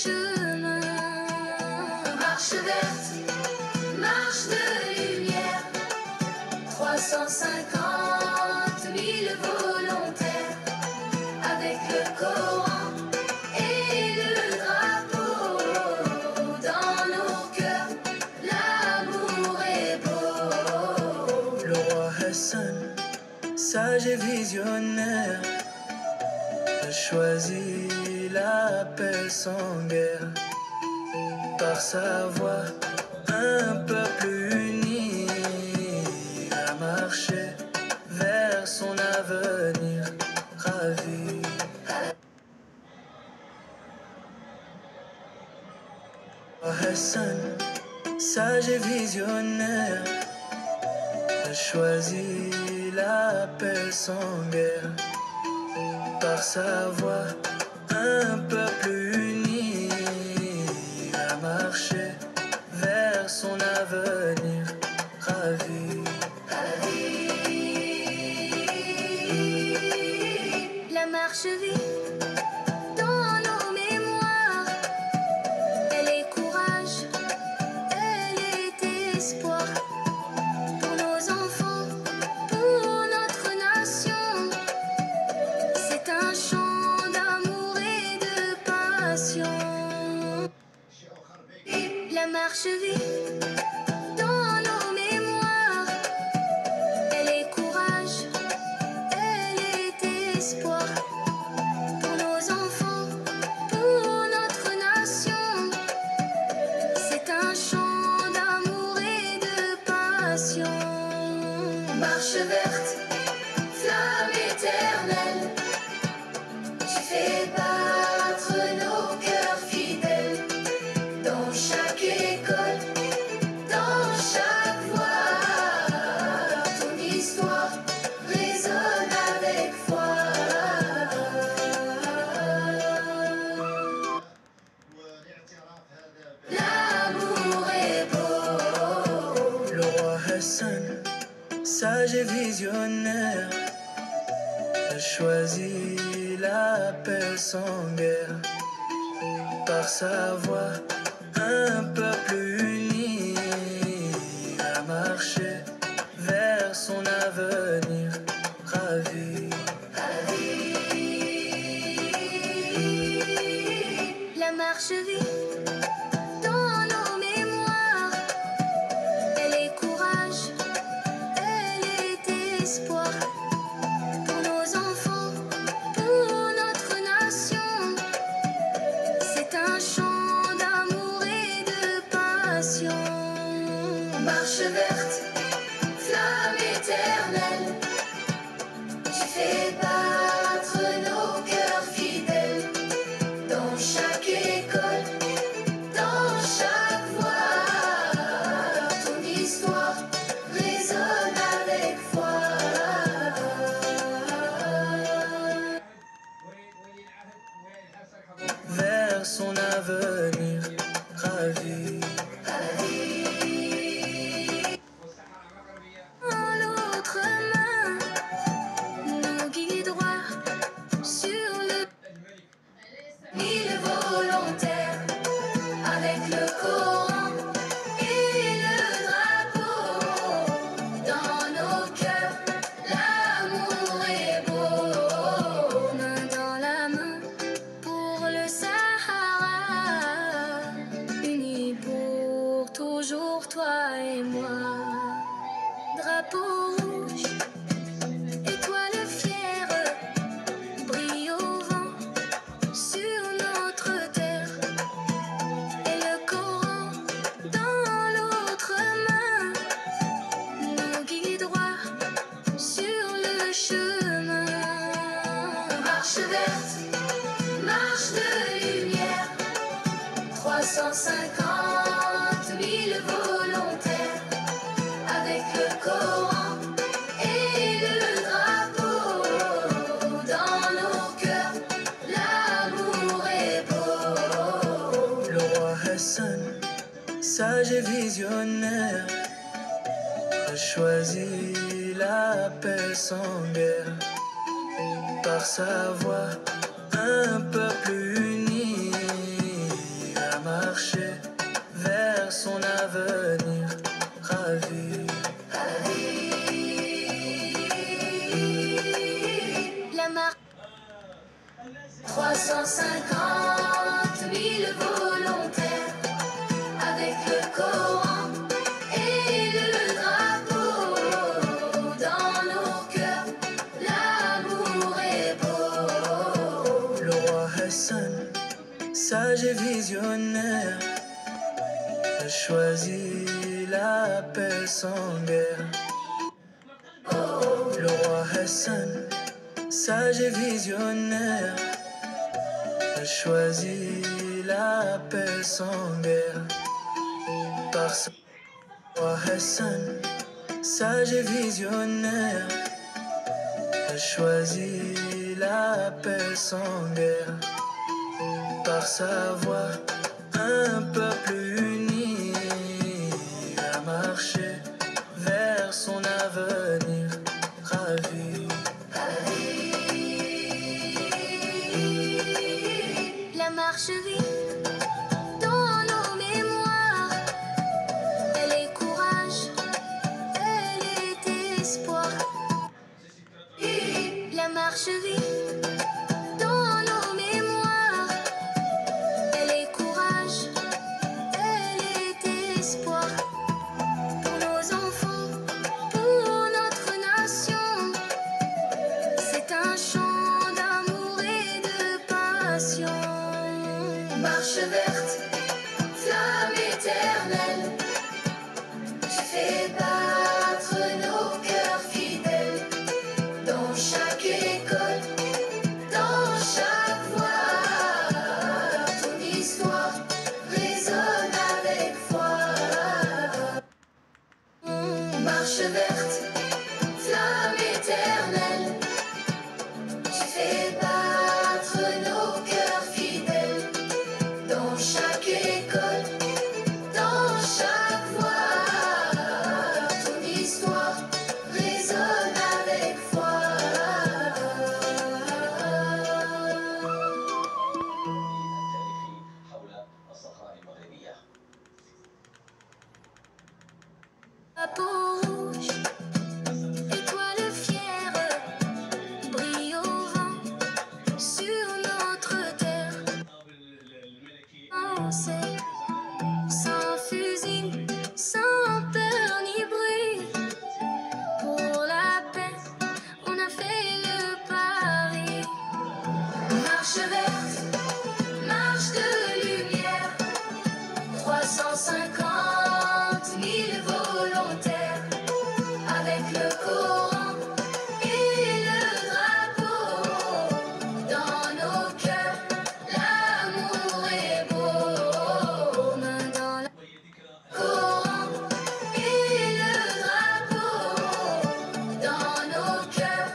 chemin. Marche verte, marche de lumière, 350 000 volontaires, avec le Coran et le drapeau. Dans nos cœurs, l'amour est beau. Le roi Hassan, sage et visionnaire, a choisi la paix sans guerre. Par sa voix, un peuple uni a marché vers son avenir ravi. Hassan, sage et visionnaire, a choisi la paix sans guerre. Par sa voix, un peuple uni a marché vers son avenir ravi. La marche vit dans nos mémoires. Elle est courage, elle est espoir pour nos enfants, pour notre nation. C'est un chant d'amour et de passion. La marche vit dans nos mémoires. Elle est courage, elle est espoir pour nos enfants, pour notre nation. C'est un chant d'amour et de passion. Marche verte, flamme éternelle, tu fais battre nos cœurs fidèles. Dans chaque école, dans chaque voix, ton histoire résonne avec foi. L'amour est beau. Le roi Hassan, sage et visionnaire, a choisi la paix sans guerre. Par sa voix, un peuple uni a marché vers son avenir ravi. La marche vit dans nos mémoires. Elle est courage, elle est espoir pour nos enfants, pour notre nation. C'est un chant d'amour et de passion. Marche verte, flamme éternelle, tu fais battre nos cœurs fidèles. Dans chaque école, dans chaque voix, ton histoire résonne avec foi. Vers son avenir ravi. Dans l'autre main, nous guide droit sur le 1000 volontaires, avec le Coran et le drapeau. Dans nos cœurs, l'amour est beau. Main dans la main pour le Sahara, unis pour toujours toi et moi. Drapeau rouge, étoile fière, brille au vent sur notre terre. Et le Coran dans l'autre main nous guide droit sur le chemin. Marche verte, marche de lumière, 350 000 volontaires, avec le Coran et le drapeau. Dans nos cœurs, l'amour est beau. Le roi Hassan, sage et visionnaire, a choisi la paix sans guerre. Par sa voix, un peuple uni sage et visionnaire, a choisi la paix sans guerre. Le roi Hassan, sage et visionnaire, a choisi la paix sans guerre. Par ce roi Hassan, sage et visionnaire, a choisi la paix sans guerre. Par sa voix, un peuple uni a marché vers son avenir ravi. La marche vive dans nos mémoires. Elle est courage, elle est espoir. La marche vive dans nos mémoires. Elle est courage, elle est espoir. Pour nos enfants, pour notre nation, c'est un chant d'amour et de passion. Marche verte, flamme éternelle, tu fais battre nos cœurs fidèles. Dans chaque école, dans chaque voix, ton histoire résonne avec foi. Marche verte, flamme éternelle, tu fais battre nos cœurs fidèles. Dans chaque école, dans chaque voix, ton histoire résonne avec foi. Drapeau rouge, étoile fière, brille au vent sur notre terre. Français, sans fusil, sans peur ni bruit. Pour la paix, on a fait le pari. Marche verte, marche de lumière, 350 000 volontaires, avec le Coran et le drapeau. Dans nos cœurs, l'amour est beau. Main dans le Coran et le drapeau. Dans nos cœurs,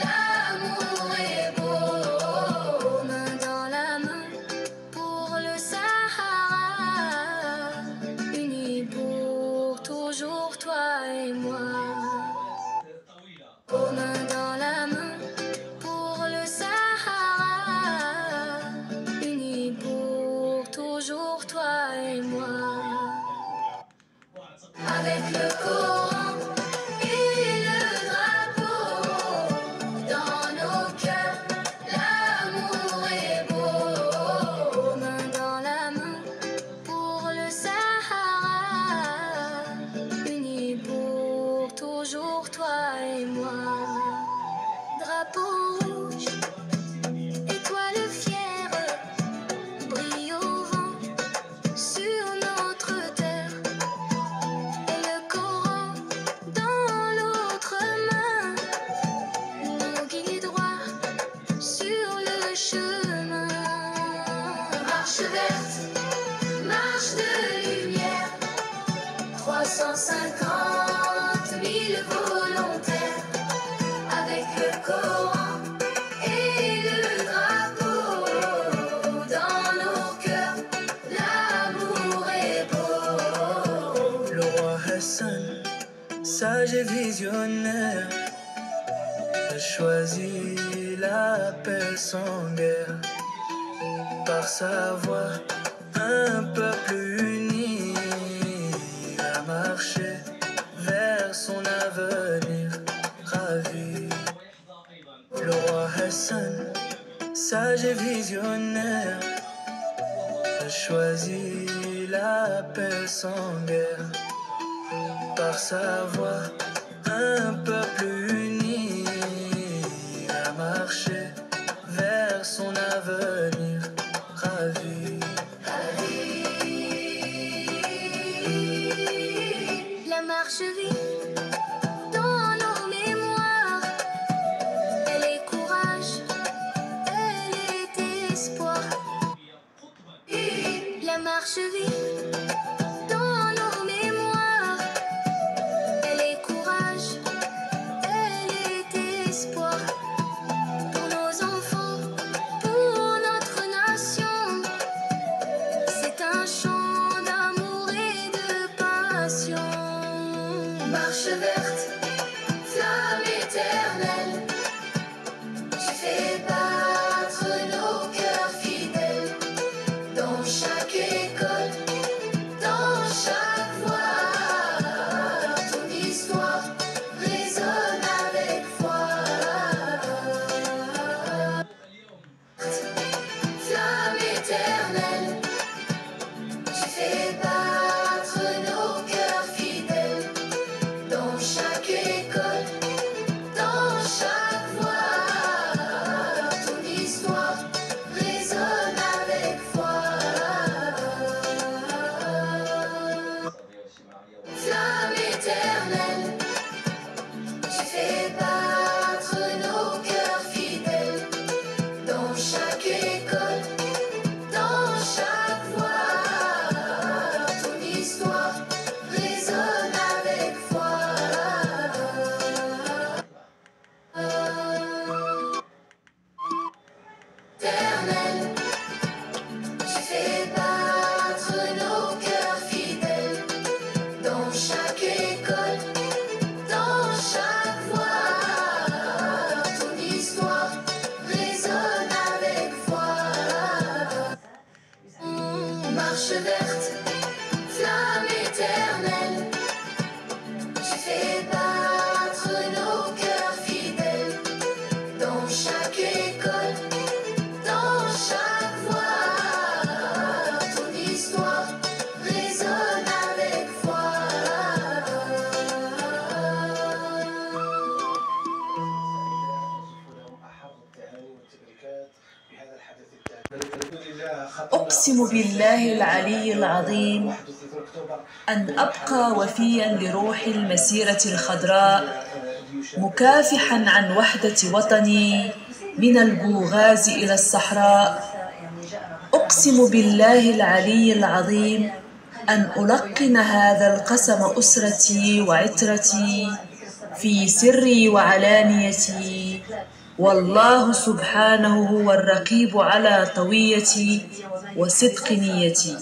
l'amour est beau. Main dans la main pour le Sahara, unis pour toujours toi et moi. Oh, main dans la main pour le Sahara, unis pour toujours toi et moi. Avec le Coran et le drapeau, dans nos cœurs, l'amour est beau. Main dans la main pour le Sahara, unis pour toujours toi et moi. Drapeau rouge, étoile fière, brille au vent sur notre terre. Et le Coran dans l'autre main nous guide droit sur le chemin. Marche verte, marche de lumière, 350 000 volontaires, avec le Coran et le drapeau. Dans nos cœurs, l'amour est beau. Le roi Hassan, sage et visionnaire, a choisi la paix sans guerre. Par sa voix, un peuple uni a marché vers son avenir ravi. Le roi Hassan, sage et visionnaire, a choisi la paix sans guerre. Par sa voix, un peuple uni a marché vers son avenir ravi. marche vite dans nos mémoires. Elle est courage, elle est espoir. La marche vite dans nos mémoires. Elle est courage, elle est espoir. Pour nos enfants, pour notre nation, c'est un chant d'amour et de passion. Marche verte, flamme éternelle, tu fais battre nos cœurs fidèles. Dans chaque école, dans chaque voix, ton histoire résonne avec foi. Flamme éternelle, tu fais battre nos cœurs fidèles. Dans chaque école, dans chaque voix, ton histoire résonne avec foi. Flamme éternelle, tu fais battre nos cœurs fidèles. Dans chaque école, dans chaque voix, ton histoire résonne avec foi. Éternelle, tu fais battre nos cœurs fidèles. Dans chaque école, dans chaque voix, ton histoire résonne avec foi. Marche verte, flamme éternelle, tu fais battre nos cœurs fidèles. Dans chaque école, dans chaque voix, ton histoire résonne avec foi. أقسم بالله العلي العظيم أن أبقى وفيا لروح المسيرة الخضراء، مكافحا عن وحدة وطني من البوغاز إلى الصحراء. أقسم بالله العلي العظيم أن ألقن هذا القسم أسرتي وعترتي في سري وعلانيتي، والله سبحانه هو الرقيب على طويتي وصدق نيتي.